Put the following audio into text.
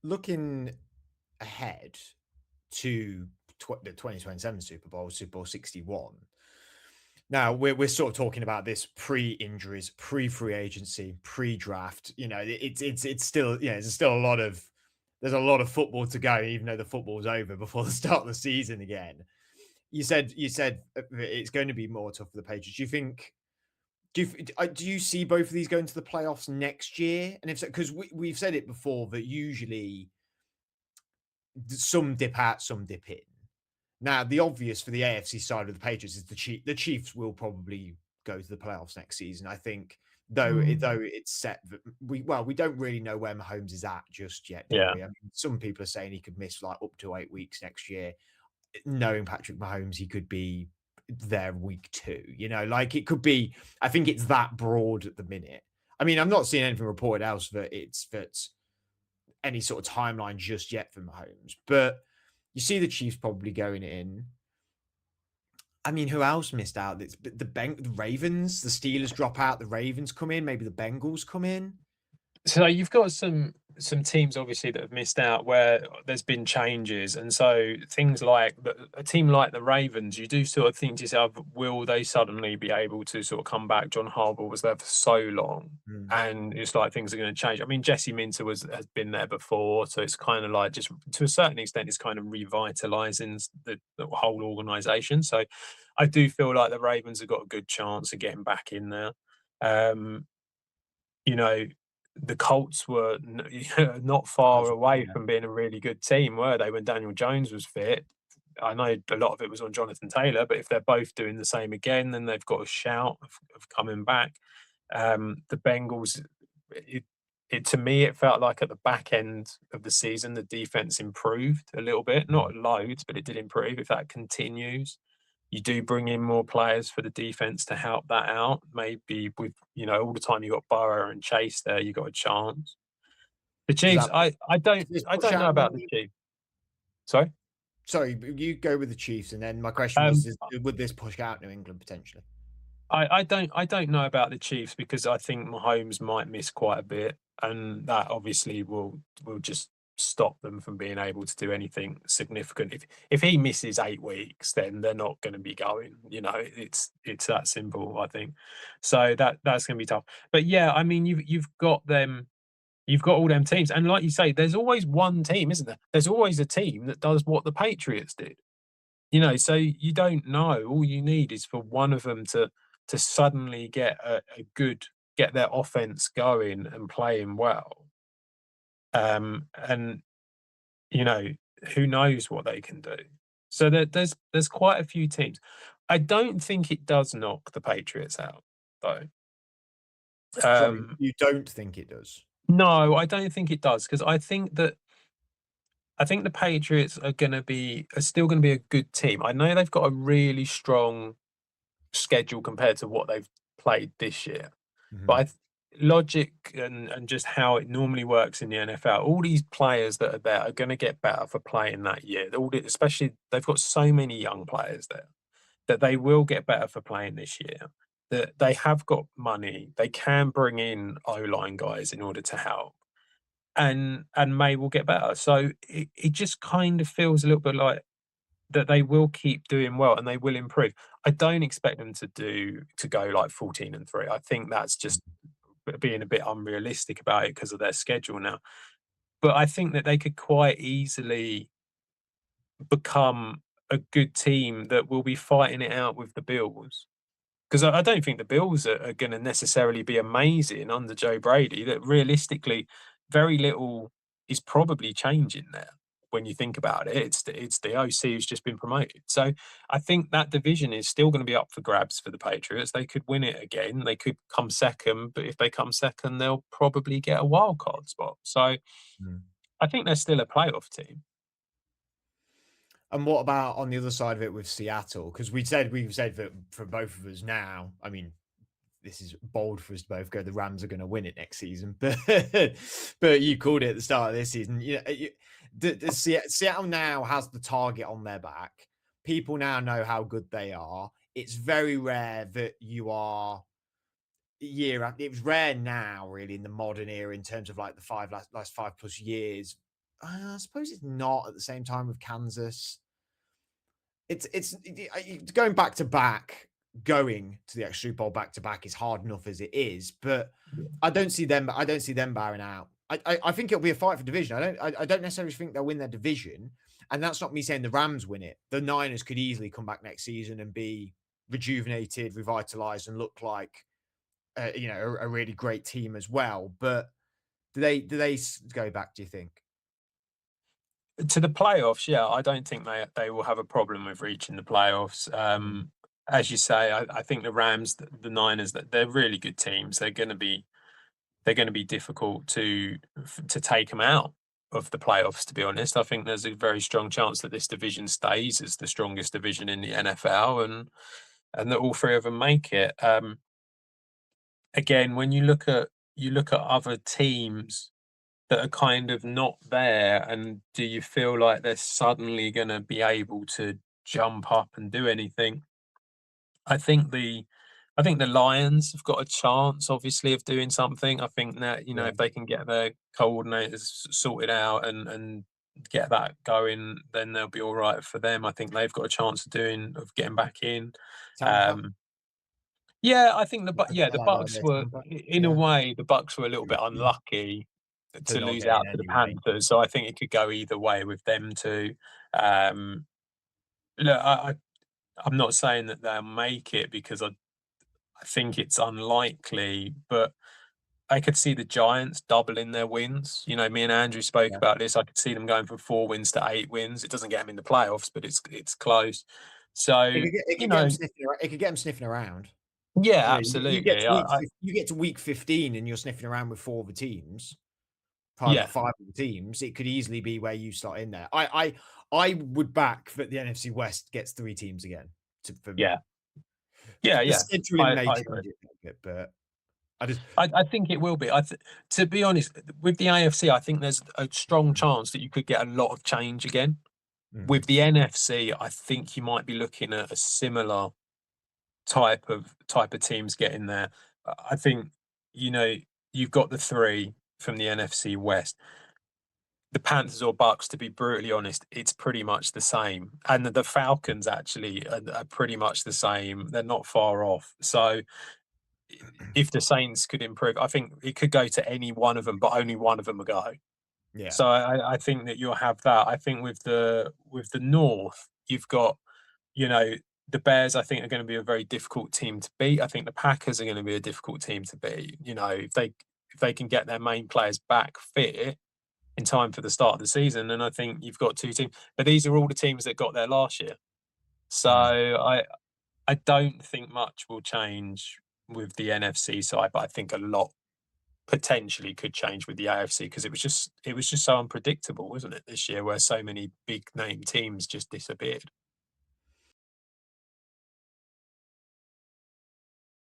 looking ahead to the 2027 Super Bowl, Super Bowl 61. Now we're sort of talking about this pre-injuries, pre-free agency, pre-draft. It's still there's still a lot of football to go, even though the football's over before the start of the season again. You said it's going to be more tough for the Patriots. Do you think? Do you see both of these going to the playoffs next year? And if so, because we've said it before that usually some dip out, some dip in. Now, the obvious for the AFC side of the Patriots is the Chiefs. The Chiefs will probably go to the playoffs next season. I think, though it's set that we don't really know where Mahomes is at just yet, do Yeah. we? I mean, some people are saying he could miss like up to 8 weeks next year. Knowing Patrick Mahomes, he could be there week two. Like it could be. I think it's that broad at the minute. I mean, I'm not seeing anything reported else that any sort of timeline just yet for Mahomes, but you see the Chiefs probably going in. I mean, who else missed out? It's the Ravens, the Steelers drop out, the Ravens come in, maybe the Bengals come in. So you've got some teams obviously that have missed out where there's been changes, and so things like a team like the Ravens, you do sort of think to yourself, will they suddenly be able to sort of come back? John Harbaugh was there for so long, Mm. and it's like things are going to change. I mean, Jesse Minter has been there before, so it's kind of like just to a certain extent, it's kind of revitalizing the whole organization. So I do feel like the Ravens have got a good chance of getting back in there. Um, you know, the Colts were not I far was away yeah. from being a really good team, were they, when Daniel Jones was fit? I know a lot of it was on Jonathan Taylor, but if they're both doing the same again, then they've got a shout of coming back. The Bengals, it, to me, it felt like at the back end of the season, the defense improved a little bit, Mm. not loads, but it did improve. If that continues, you do bring in more players for the defense to help that out. Maybe with, all the time you got Burrow and Chase there, you got a chance. The Does Chiefs, that I does this I push don't know out about New the Chiefs. Sorry? Sorry, you go with the Chiefs, and then my question was, Um, would this push out New England potentially? I don't know about the Chiefs because I think Mahomes might miss quite a bit, and that obviously will just stop them from being able to do anything significant. If he misses 8 weeks, then they're not going to be going. It's that simple, I think. So that's going to be tough. But yeah, I mean, you've got them. You've got all them teams, and like you say, there's always one team, isn't there? There's always a team that does what the Patriots did. So you don't know. All you need is for one of them to suddenly get their offense going and playing well. And you know, who knows what they can do. So there's quite a few teams. I don't think it does knock the Patriots out, though. Sorry, Um, you don't think it does? no, I don't think it does because I think the Patriots are still gonna be a good team. I know they've got a really strong schedule compared to what they've played this year. But Mhm. logic and just how it normally works in the NFL, all these players that are there are going to get better for playing that year. Especially they've got so many young players there that they will get better for playing this year. That they have got money, they can bring in O line guys in order to help, and May will get better. So it just kind of feels a little bit like that they will keep doing well and they will improve. I don't expect them to go like 14-3. I think that's just being a bit unrealistic about it because of their schedule now. But I think that they could quite easily become a good team that will be fighting it out with the Bills. Because I don't think the Bills are going to necessarily be amazing under Joe Brady. That realistically, very little is probably changing there. When you think about it, it's the OC who's just been promoted. So I think that division is still going to be up for grabs for the Patriots. They could win it again. They could come second, but if they come second, they'll probably get a wild card spot. So Mm. I think they're still a playoff team. And what about on the other side of it with Seattle? Because we've said that for both of us now. I mean, this is bold for us to both go. The Rams are going to win it next season, but you called it at the start of this season. Seattle now has the target on their back. People now know how good they are. It's very rare that you are it was rare now, really, in the modern era, in terms of like the last 5+ years. I suppose it's not at the same time with Kansas. Going back to back, going to the extra Super Bowl back to back is hard enough as it is, but Yeah. I don't see them bowing out. I think it'll be a fight for division. I don't necessarily think they'll win their division, and that's not me saying the Rams win it. The Niners could easily come back next season and be rejuvenated, revitalized, and look like a really great team as well. But do they go back? Do you think? To the playoffs, yeah, I don't think they will have a problem with reaching the playoffs. Mm, As you say, I think the Rams, the Niners, that they're really good teams. They're going to be difficult to take them out of the playoffs. To be honest, I think there's a very strong chance that this division stays as the strongest division in the NFL, and that all three of them make it. Again, when you look at other teams that are kind of not there, and do you feel like they're suddenly going to be able to jump up and do anything? I think the I think the Lions have got a chance, obviously, of doing something. I think that yeah, if they can get their coordinators sorted out and get that going, then they'll be all right for them. I think they've got a chance of getting back in. Tampa. Um, yeah, I think I the like the Bucks idea of were Tampa. in a Yeah, way the Bucks were a little bit unlucky to to not lose get in out to the anyway. Panthers, so I think it could go either way with them too. Um, Look, I'm not saying that they'll make it because I think it's unlikely, but I could see the Giants doubling their wins. Me and Andrew spoke Yeah. about this. I could see them going from 4 wins to 8 wins. It doesn't get them in the playoffs, but it's close. So, It you could get them know, sniffing ar it could get them sniffing around. yeah, You get absolutely. to you get to week 15 and you're sniffing around with 4 other teams, Yeah, 5 other teams, it could easily be where you slot in there. I would back that the NFC West gets 3 teams again for yeah, me. yeah, The yeah. scheduling may I agree. change it a little bit, but I just I think it will be. To be honest, with the AFC, I think there's a strong mm, chance that you could get a lot of change again. mhm, With the NFC, I think you might be looking at a similar type of teams getting there. I think you know you've got the three from the NFC West. The Panthers or Bucks, to be brutally honest, it's pretty much the same, and the Falcons actually are pretty much the same. They're not far off. So if the Saints could improve, I think it could go to any one of them, but only one of them will go. yeah, So I think that you'll have that. I think with the North, you've got you know the Bears. I think are going to be a very difficult team to beat. I think the Packers are going to be a difficult team to beat. If they can get their main players back fit in time for the start of the season, and I think you've got two teams. But these are all the teams that got there last year. So mm. I don't think much will change with the NFC side, but I think a lot potentially could change with the AFC because it was just so unpredictable, wasn't it, this year, where so many big name teams just disappeared.